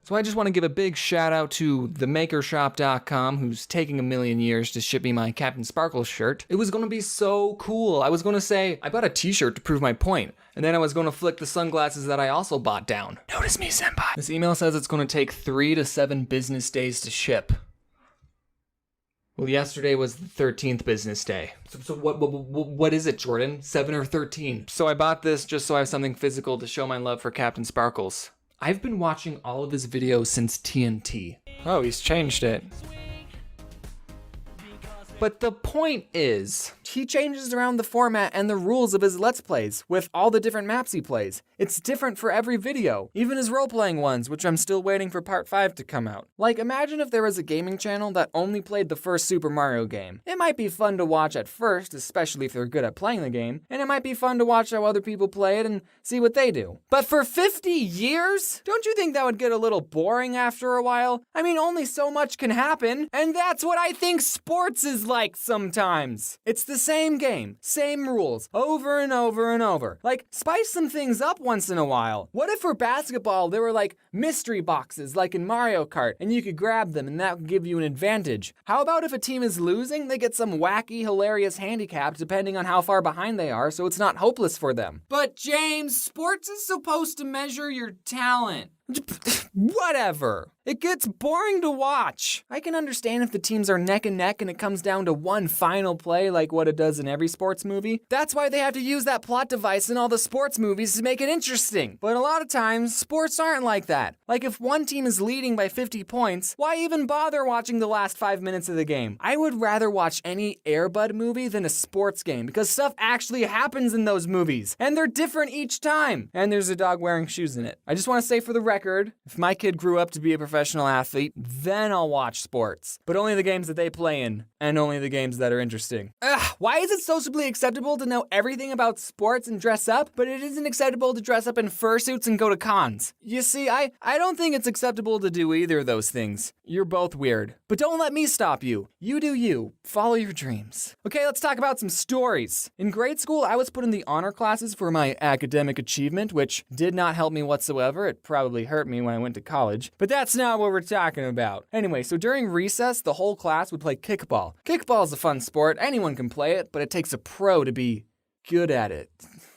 So I just want to give a big shout out to themakershop.com, who's taking a million years to ship me my Captain Sparkles shirt. It was going to be so cool. I was going to say, I bought a t-shirt to prove my point, and then I was going to flick the sunglasses that I also bought down. Notice me, senpai. This email says it's going to take 3 to 7 business days to ship. Well, yesterday was the 13th business day. So what is it, Jordan? 7 or 13? So I bought this just so I have something physical to show my love for Captain Sparkles. I've been watching all of his videos since TNT. Oh, he's changed it. But the point is, he changes around the format and the rules of his Let's Plays with all the different maps he plays. It's different for every video, even his role-playing ones, which I'm still waiting for part 5 to come out. Like, imagine if there was a gaming channel that only played the first Super Mario game. It might be fun to watch at first, especially if they're good at playing the game, and it might be fun to watch how other people play it and see what they do. But for 50 years? Don't you think that would get a little boring after a while? I mean, only so much can happen, and that's what I think sports is like sometimes. It's the same game, same rules, over and over and over. Like, spice some things up once in a while. What if for basketball there were like mystery boxes like in Mario Kart and you could grab them and that would give you an advantage? How about if a team is losing, they get some wacky, hilarious handicap depending on how far behind they are, so it's not hopeless for them? But James, sports is supposed to measure your talent. Whatever. It gets boring to watch. I can understand if the teams are neck and neck and it comes down to one final play like what it does in every sports movie. That's why they have to use that plot device in all the sports movies to make it interesting. But a lot of times, sports aren't like that. Like if one team is leading by 50 points, why even bother watching the last 5 minutes of the game? I would rather watch any Air Bud movie than a sports game because stuff actually happens in those movies. And they're different each time. And there's a dog wearing shoes in it. I just want to say for the record, if my kid grew up to be a professional athlete, then I'll watch sports. But only the games that they play in, and only the games that are interesting. Ugh, why is it socially acceptable to know everything about sports and dress up, but it isn't acceptable to dress up in fursuits and go to cons? You see, I don't think it's acceptable to do either of those things. You're both weird. But don't let me stop you. You do you. Follow your dreams. Okay, let's talk about some stories. In grade school, I was put in the honor classes for my academic achievement, which did not help me whatsoever. It probably hurt me when I went to college. But that's not what we're talking about. Anyway, so during recess, the whole class would play kickball. Kickball is a fun sport. Anyone can play it, but it takes a pro to be good at it.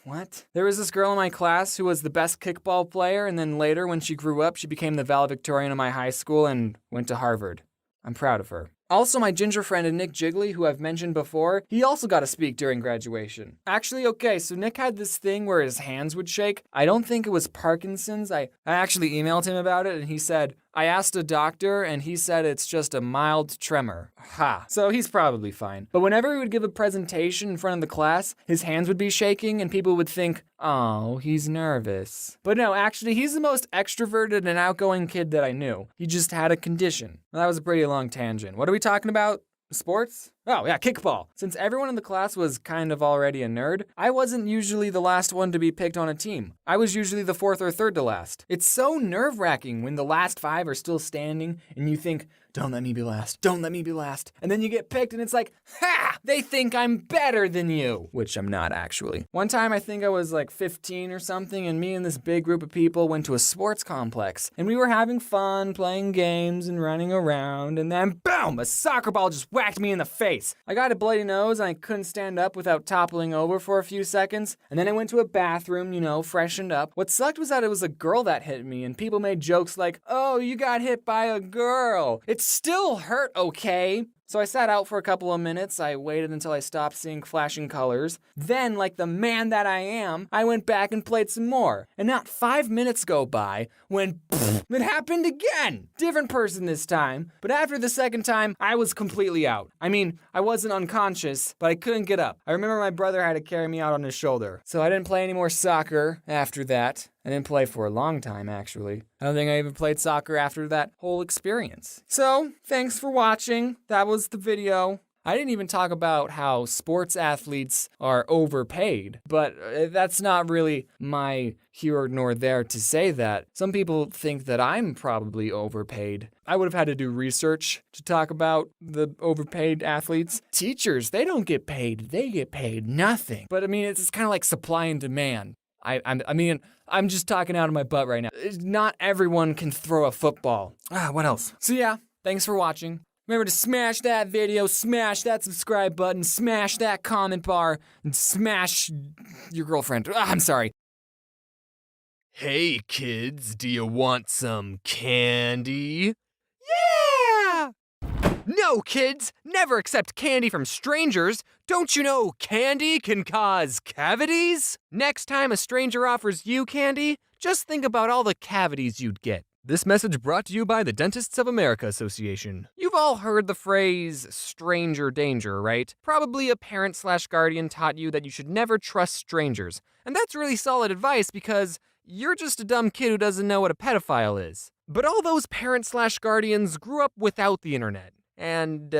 What? There was this girl in my class who was the best kickball player, and then later, when she grew up, she became the valedictorian of my high school and went to Harvard. I'm proud of her. Also, my ginger friend Nick Jiggly, who I've mentioned before, he also got to speak during graduation. Actually, okay, so Nick had this thing where his hands would shake. I don't think it was Parkinson's. I actually emailed him about it, and he said, I asked a doctor, and he said it's just a mild tremor. Ha. So he's probably fine. But whenever he would give a presentation in front of the class, his hands would be shaking, and people would think, oh, he's nervous. But no, actually, he's the most extroverted and outgoing kid that I knew. He just had a condition. Well, that was a pretty long tangent. What are we talking about? Sports? Oh, yeah, kickball. Since everyone in the class was kind of already a nerd, I wasn't usually the last one to be picked on a team. I was usually the fourth or third to last. It's so nerve-wracking when the last 5 are still standing and you think, don't let me be last, don't let me be last. And then you get picked and it's like, ha! They think I'm better than you. Which I'm not actually. One time I think I was like 15 or something and me and this big group of people went to a sports complex. And we were having fun, playing games and running around. And then boom! A soccer ball just whacked me in the face. I got a bloody nose and I couldn't stand up without toppling over for a few seconds. And then I went to a bathroom, freshened up. What sucked was that it was a girl that hit me and people made jokes like, oh, you got hit by a girl. It still hurt, okay? So I sat out for a couple of minutes, I waited until I stopped seeing flashing colors. Then, like the man that I am, I went back and played some more. And not 5 minutes go by when it happened again! Different person this time, but after the second time, I was completely out. I mean, I wasn't unconscious, but I couldn't get up. I remember my brother had to carry me out on his shoulder. So I didn't play any more soccer after that. I didn't play for a long time, actually. I don't think I even played soccer after that whole experience. So, thanks for watching. That was the video. I didn't even talk about how sports athletes are overpaid, but that's not really my here nor there to say that. Some people think that I'm probably overpaid. I would have had to do research to talk about the overpaid athletes. Teachers, they don't get paid. They get paid nothing. But I mean, it's kind of like supply and demand. I'm just talking out of my butt right now. Not everyone can throw a football. What else? So yeah, thanks for watching. Remember to smash that video, smash that subscribe button, smash that comment bar, and smash your girlfriend. I'm sorry. Hey kids, do you want some candy? Yeah! No, kids! Never accept candy from strangers! Don't you know candy can cause cavities? Next time a stranger offers you candy, just think about all the cavities you'd get. This message brought to you by the Dentists of America Association. You've all heard the phrase stranger danger, right? Probably a parent/guardian taught you that you should never trust strangers. And that's really solid advice because you're just a dumb kid who doesn't know what a pedophile is. But all those parents/guardians grew up without the internet. And,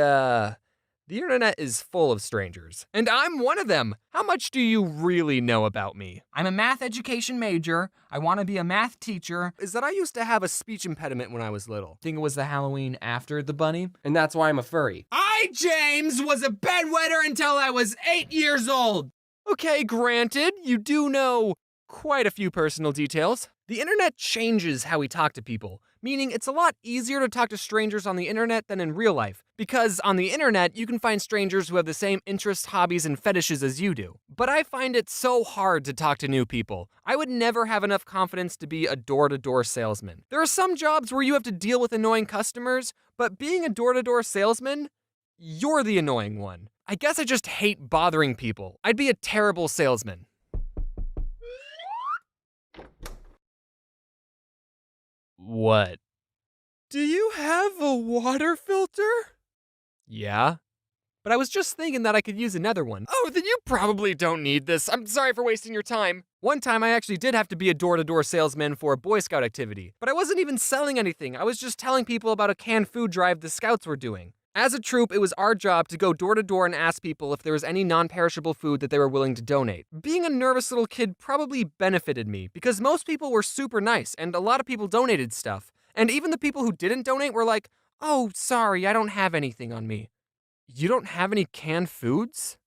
the internet is full of strangers. And I'm one of them. How much do you really know about me? I'm a math education major. I want to be a math teacher. Is that I used to have a speech impediment when I was little. I think it was the Halloween after the bunny. And that's why I'm a furry. I, James, was a bedwetter until I was 8 years old. Okay, granted, you do know quite a few personal details. The internet changes how we talk to people, meaning it's a lot easier to talk to strangers on the internet than in real life, because on the internet you can find strangers who have the same interests, hobbies, and fetishes as you do. But I find it so hard to talk to new people. I would never have enough confidence to be a door-to-door salesman. There are some jobs where you have to deal with annoying customers, but being a door-to-door salesman, you're the annoying one. I guess I just hate bothering people. I'd be a terrible salesman. What? Do you have a water filter? Yeah. But I was just thinking that I could use another one. Oh, then you probably don't need this. I'm sorry for wasting your time. One time I actually did have to be a door-to-door salesman for a Boy Scout activity, but I wasn't even selling anything. I was just telling people about a canned food drive the Scouts were doing. As a troop, it was our job to go door to door and ask people if there was any non-perishable food that they were willing to donate. Being a nervous little kid probably benefited me, because most people were super nice, and a lot of people donated stuff. And even the people who didn't donate were like, "Oh, sorry, I don't have anything on me." You don't have any canned foods?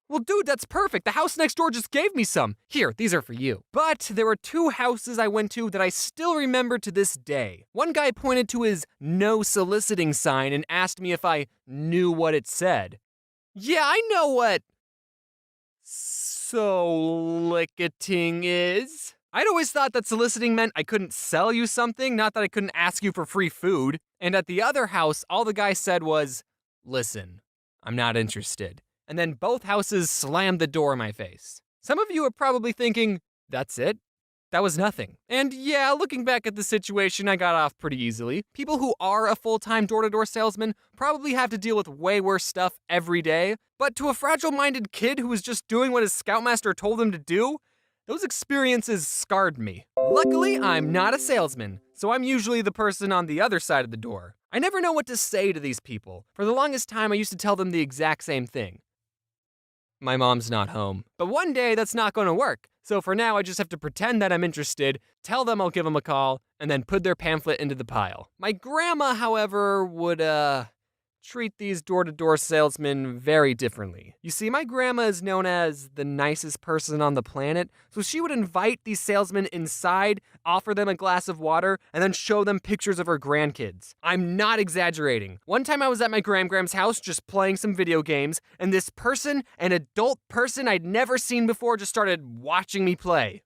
Well, dude, that's perfect. The house next door just gave me some. Here, these are for you. But there were 2 houses I went to that I still remember to this day. One guy pointed to his no soliciting sign and asked me if I knew what it said. Yeah, I know what soliciting is. I'd always thought that soliciting meant I couldn't sell you something, not that I couldn't ask you for free food. And at the other house, all the guy said was, "Listen, I'm not interested." And then both houses slammed the door in my face. Some of you are probably thinking, that's it? That was nothing. And yeah, looking back at the situation, I got off pretty easily. People who are a full-time door-to-door salesman probably have to deal with way worse stuff every day. But to a fragile-minded kid who was just doing what his scoutmaster told him to do, those experiences scarred me. Luckily, I'm not a salesman, so I'm usually the person on the other side of the door. I never know what to say to these people. For the longest time, I used to tell them the exact same thing. My mom's not home. But one day, that's not going to work. So for now, I just have to pretend that I'm interested, tell them I'll give them a call, and then put their pamphlet into the pile. My grandma, however, would, treat these door-to-door salesmen very differently. You see, my grandma is known as the nicest person on the planet, so she would invite these salesmen inside, offer them a glass of water, and then show them pictures of her grandkids. I'm not exaggerating. One time I was at my grand's house just playing some video games, and this person, an adult person I'd never seen before, just started watching me play.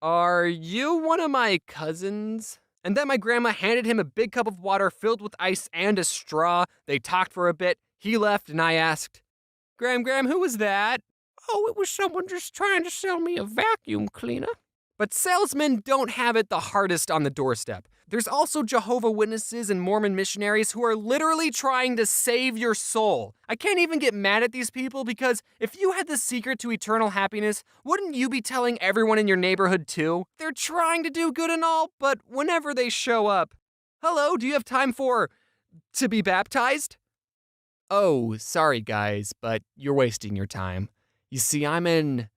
"Are you one of my cousins?" And then my grandma handed him a big cup of water filled with ice and a straw. They talked for a bit. He left, and I asked, Graham, who was that? Oh, it was someone just trying to sell me a vacuum cleaner. But salesmen don't have it the hardest on the doorstep. There's also Jehovah's Witnesses and Mormon missionaries who are literally trying to save your soul. I can't even get mad at these people because if you had the secret to eternal happiness, wouldn't you be telling everyone in your neighborhood too? They're trying to do good and all, but whenever they show up, hello, do you have time to be baptized? Oh, sorry guys, but you're wasting your time. You see, I'm an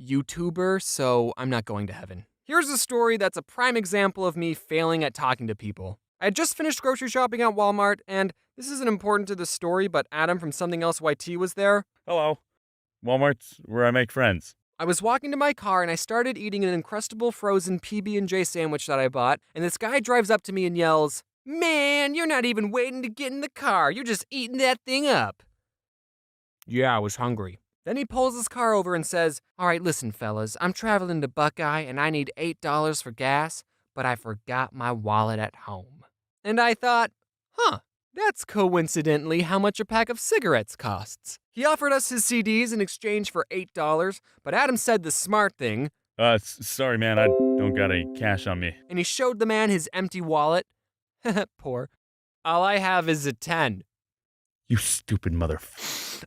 YouTuber, so I'm not going to heaven. Here's a story that's a prime example of me failing at talking to people. I had just finished grocery shopping at Walmart, and this isn't important to the story, but Adam from Something Else YT was there. Hello. Walmart's where I make friends. I was walking to my car, and I started eating an Uncrustable frozen PB&J sandwich that I bought, and this guy drives up to me and yells, Man, you're not even waiting to get in the car. You're just eating that thing up. Yeah, I was hungry. Then he pulls his car over and says, All right, listen, fellas, I'm traveling to Buckeye and I need $8 for gas, but I forgot my wallet at home. And I thought, that's coincidentally how much a pack of cigarettes costs. He offered us his CDs in exchange for $8, but Adam said the smart thing. Sorry, man, I don't got any cash on me. And he showed the man his empty wallet. Poor. All I have is a 10. You stupid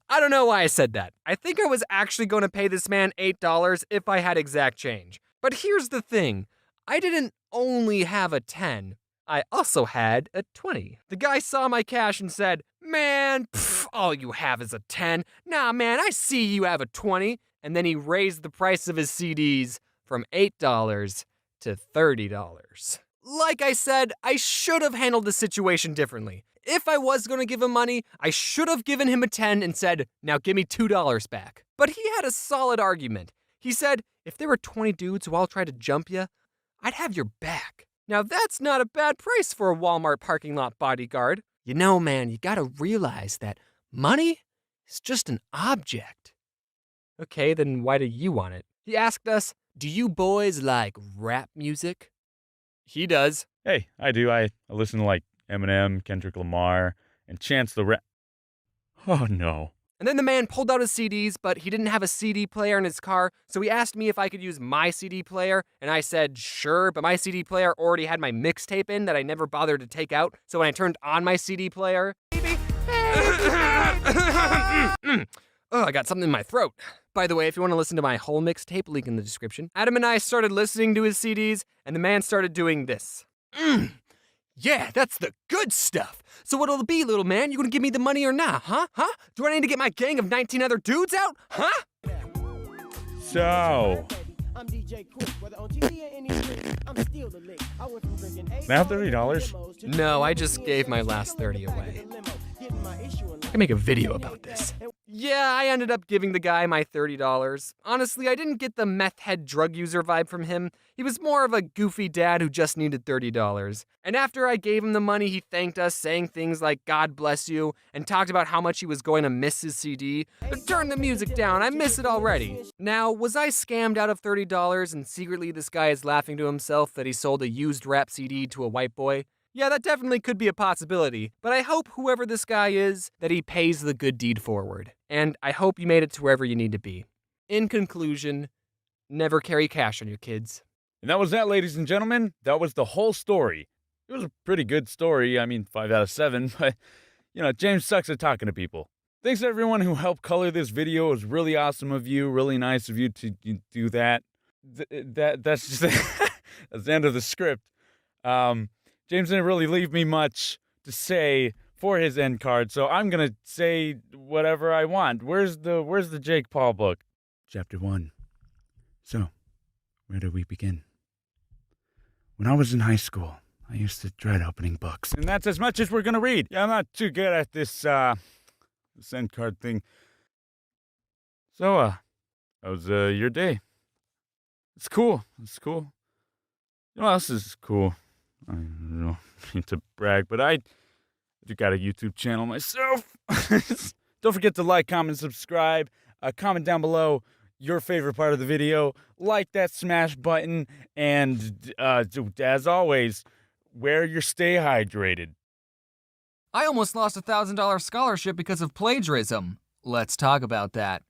I don't know why I said that. I think I was actually going to pay this man $8 if I had exact change. But here's the thing. I didn't only have a 10. I also had a 20. The guy saw my cash and said, Man, all you have is a 10. Nah, man, I see you have a 20. And then he raised the price of his CDs from $8 to $30. Like I said, I should have handled the situation differently. If I was going to give him money, I should have given him a 10 and said, Now give me $2 back. But he had a solid argument. He said, if there were 20 dudes who all tried to jump you, I'd have your back. Now that's not a bad price for a Walmart parking lot bodyguard. You know, man, you gotta realize that money is just an object. Okay, then why do you want it? He asked us, Do you boys like rap music? He does. Hey, I do. I listen to like Eminem, Kendrick Lamar, and Chance the Rap. Oh no. And then the man pulled out his CDs, but he didn't have a CD player in his car, so he asked me if I could use my CD player, and I said sure, but my CD player already had my mixtape in that I never bothered to take out, so when I turned on my CD player... I got something in my throat. By the way, if you want to listen to my whole mixtape, link in the description. Adam and I started listening to his CDs, and the man started doing this. Yeah, that's the good stuff. So what'll it be, little man? You gonna give me the money or not, huh? Do I need to get my gang of 19 other dudes out, huh? So, now $30? No, I just gave my last 30 away. I can make a video about this. Yeah, I ended up giving the guy my $30. Honestly, I didn't get the meth head drug user vibe from him. He was more of a goofy dad who just needed $30. And after I gave him the money, he thanked us, saying things like, God bless you, and talked about how much he was going to miss his CD. But turn the music down, I miss it already. Now, was I scammed out of $30 and secretly this guy is laughing to himself that he sold a used rap CD to a white boy? Yeah, that definitely could be a possibility, but I hope whoever this guy is, that he pays the good deed forward. And I hope you made it to wherever you need to be. In conclusion, never carry cash on you, kids. And that was that, ladies and gentlemen. That was the whole story. It was a pretty good story. I mean, 5 out of 7, but, James sucks at talking to people. Thanks to everyone who helped color this video. It was really awesome of you, really nice of you to do that. That's just that's the end of the script. James didn't really leave me much to say for his end card, so I'm gonna say whatever I want. Where's the Jake Paul book? Chapter 1. So, where do we begin? When I was in high school, I used to dread opening books. And that's as much as we're gonna read. Yeah, I'm not too good at this end card thing. So, how was your day? It's cool. You know what else is cool? I don't mean to brag, but I do got a YouTube channel myself. Don't forget to like, comment, subscribe. Comment down below your favorite part of the video. Like that smash button. And as always, wear your stay hydrated. I almost lost a $1,000 scholarship because of plagiarism. Let's talk about that.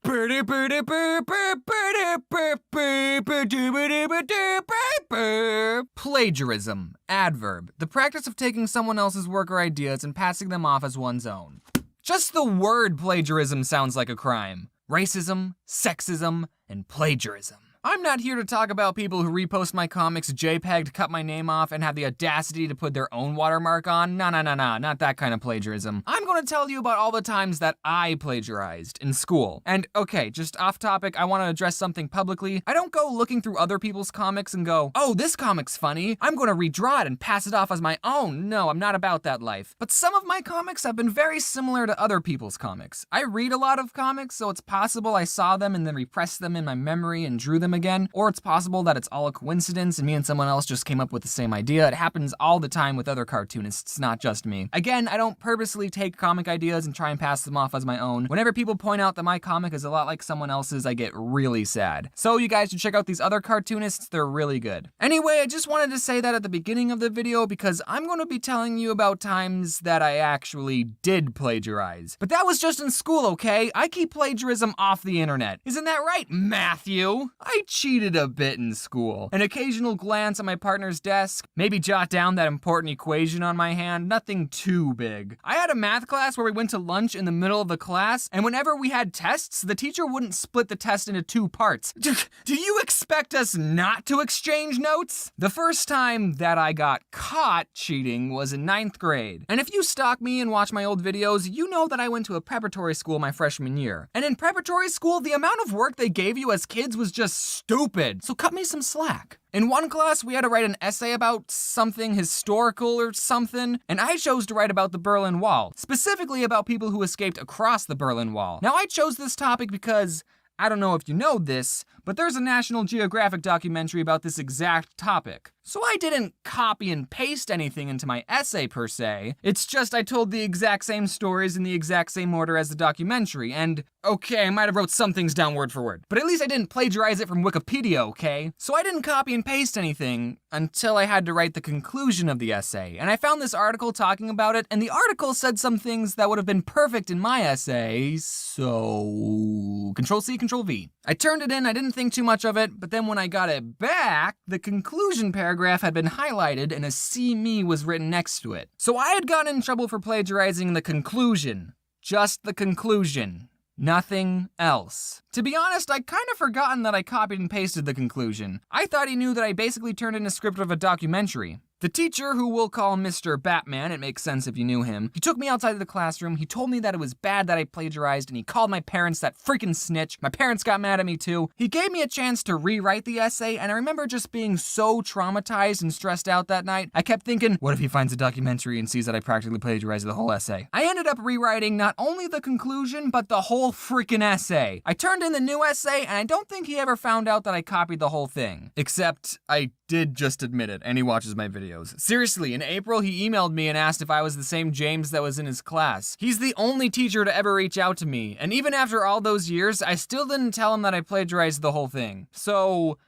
Plagiarism. Adverb. The practice of taking someone else's work or ideas and passing them off as one's own. Just the word plagiarism sounds like a crime. Racism, sexism, and plagiarism. I'm not here to talk about people who repost my comics JPEG, cut my name off, and have the audacity to put their own watermark on. Nah, not that kind of plagiarism. I'm gonna tell you about all the times that I plagiarized in school. And okay, just off topic, I wanna address something publicly. I don't go looking through other people's comics and go, oh, this comic's funny, I'm gonna redraw it and pass it off as my own. No, I'm not about that life. But some of my comics have been very similar to other people's comics. I read a lot of comics, so it's possible I saw them and then repressed them in my memory and drew them again, or it's possible that it's all a coincidence and me and someone else just came up with the same idea. It happens all the time with other cartoonists, not just me. Again, I don't purposely take comic ideas and try and pass them off as my own. Whenever people point out that my comic is a lot like someone else's, I get really sad. So you guys should check out these other cartoonists, they're really good. Anyway, I just wanted to say that at the beginning of the video because I'm going to be telling you about times that I actually did plagiarize. But that was just in school, okay? I keep plagiarism off the internet. Isn't that right, Matthew? I cheated a bit in school. An occasional glance at my partner's desk, maybe jot down that important equation on my hand, nothing too big. I had a math class where we went to lunch in the middle of the class, and whenever we had tests, the teacher wouldn't split the test into 2 parts. Do you expect us not to exchange notes? The first time that I got caught cheating was in 9th grade. And if you stalk me and watch my old videos, you know that I went to a preparatory school my freshman year. And in preparatory school, the amount of work they gave you as kids was just stupid. So cut me some slack. In one class, we had to write an essay about something historical or something, and I chose to write about the Berlin Wall, specifically about people who escaped across the Berlin Wall. Now, I chose this topic because, I don't know if you know this, but there's a National Geographic documentary about this exact topic. So I didn't copy and paste anything into my essay per se, it's just I told the exact same stories in the exact same order as the documentary, and okay, I might have wrote some things down word for word, but at least I didn't plagiarize it from Wikipedia, okay? So I didn't copy and paste anything until I had to write the conclusion of the essay, and I found this article talking about it, and the article said some things that would have been perfect in my essay, so Control-C, Control-V. I turned it in, I didn't think too much of it, but then when I got it back, the conclusion paragraph had been highlighted and a "See Me" was written next to it. So I had gotten in trouble for plagiarizing the conclusion. Just the conclusion. Nothing else. To be honest, I'd kind of forgotten that I copied and pasted the conclusion. I thought he knew that I basically turned in a script of a documentary. The teacher, who we'll call Mr. Batman, it makes sense if you knew him, he took me outside of the classroom, he told me that it was bad that I plagiarized, and he called my parents that freaking snitch. My parents got mad at me too. He gave me a chance to rewrite the essay, and I remember just being so traumatized and stressed out that night. I kept thinking, what if he finds a documentary and sees that I practically plagiarized the whole essay? I ended up rewriting not only the conclusion, but the whole freaking essay. I turned in the new essay, and I don't think he ever found out that I copied the whole thing. Except, I did just admit it, and he watches my videos. Seriously, in April, he emailed me and asked if I was the same James that was in his class. He's the only teacher to ever reach out to me, and even after all those years, I still didn't tell him that I plagiarized the whole thing. So,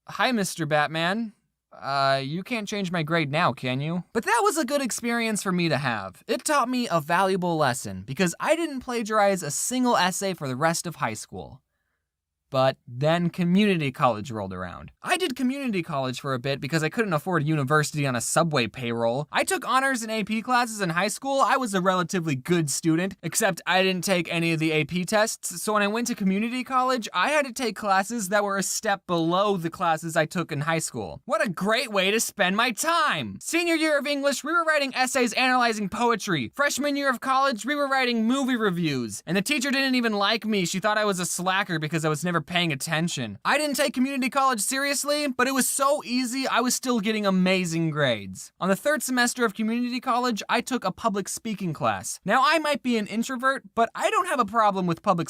hi, Mr. Batman. You can't change my grade now, can you? But that was a good experience for me to have. It taught me a valuable lesson, because I didn't plagiarize a single essay for the rest of high school. But then community college rolled around. I did community college for a bit because I couldn't afford university on a subway payroll. I took honors and AP classes in high school. I was a relatively good student, except I didn't take any of the AP tests. So when I went to community college, I had to take classes that were a step below the classes I took in high school. What a great way to spend my time! Senior year of English, we were writing essays analyzing poetry. Freshman year of college, we were writing movie reviews. And the teacher didn't even like me. She thought I was a slacker because I was never paying attention. I didn't take community college seriously, but it was so easy I was still getting amazing grades. On the 3rd semester of community college, I took a public speaking class. Now I might be an introvert, but I don't have a problem with public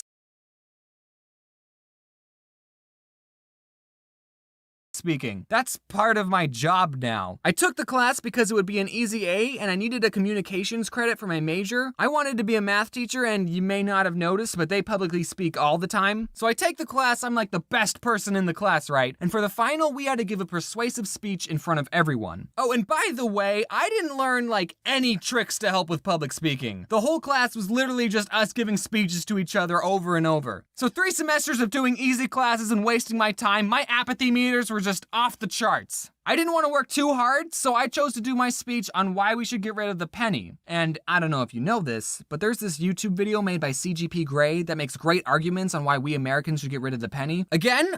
speaking. That's part of my job now. I took the class because it would be an easy A and I needed a communications credit for my major. I wanted to be a math teacher, and you may not have noticed, but they publicly speak all the time. So I take the class, I'm like the best person in the class, right? And for the final, we had to give a persuasive speech in front of everyone. Oh, and by the way, I didn't learn like any tricks to help with public speaking. The whole class was literally just us giving speeches to each other over and over. So 3 semesters of doing easy classes and wasting my time, my apathy meters were just off the charts. I didn't want to work too hard, so I chose to do my speech on why we should get rid of the penny. And I don't know if you know this, but there's this YouTube video made by CGP Grey that makes great arguments on why we Americans should get rid of the penny. Again,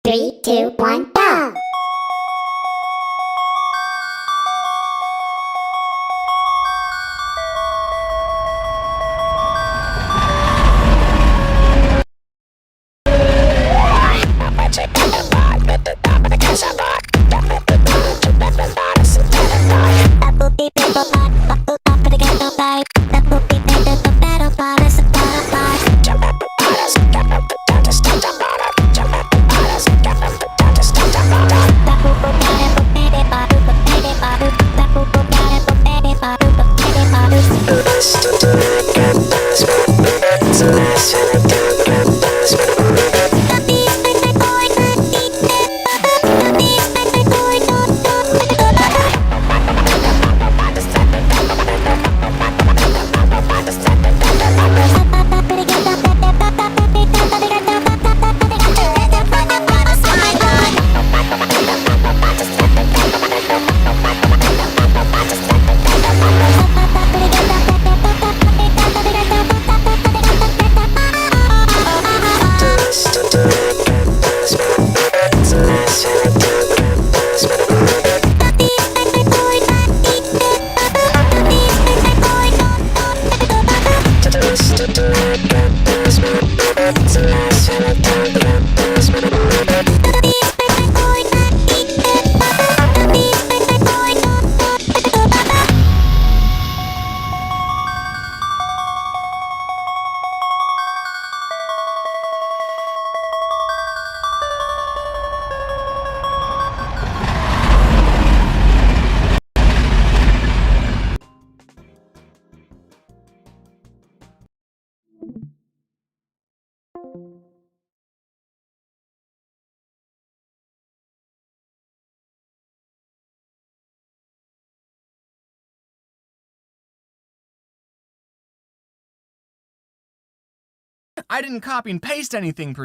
Three, two, one, go! I didn't copy and paste anything per